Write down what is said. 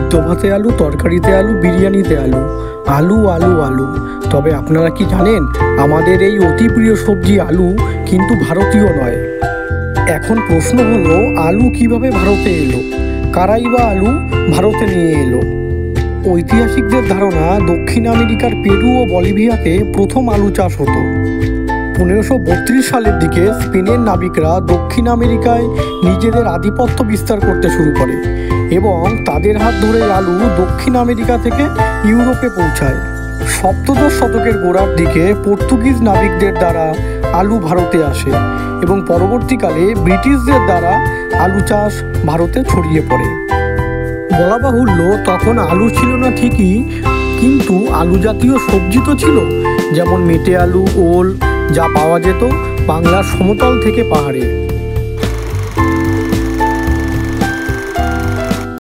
সিদ্ধ ভাতে আলু, তরকারিতে আলু, বিরিয়ানিতে আলু, আলু আলু আলু। তবে আপনারা কি জানেন আমাদের এই অতি প্রিয় সবজি আলু কিন্তু ভারতীয় নয়। এখন প্রশ্ন হলো আলু কিভাবে ভারতে এলো, কারাই বা আলু ভারতে নিয়ে এলো? ঐতিহাসিকদের ধারণা দক্ষিণ আমেরিকার পেরু ও বলিভিয়াতে প্রথম আলু চাষ হতো। 1532 সালের দিকে স্পেনের নাবিকরা দক্ষিণ আমেরিকায় নিজেদের আধিপত্য বিস্তার করতে শুরু করে এবং তাদের হাত ধরে আলু দক্ষিণ আমেরিকা থেকে ইউরোপে পৌঁছায়। সপ্তদশ শতকের গোড়ার দিকে পর্তুগিজ নাবিকদের দ্বারা আলু ভারতে আসে এবং পরবর্তীকালে ব্রিটিশদের দ্বারা আলু চাষ ভারতে ছড়িয়ে পড়ে। বলা বাহুল্য তখন আলু ছিল না ঠিকই, কিন্তু আলু জাতীয় সবজি তো ছিল, যেমন মেটে আলু, ওল, যা পাওয়া যেত বাংলার সমতল থেকে পাহাড়ে।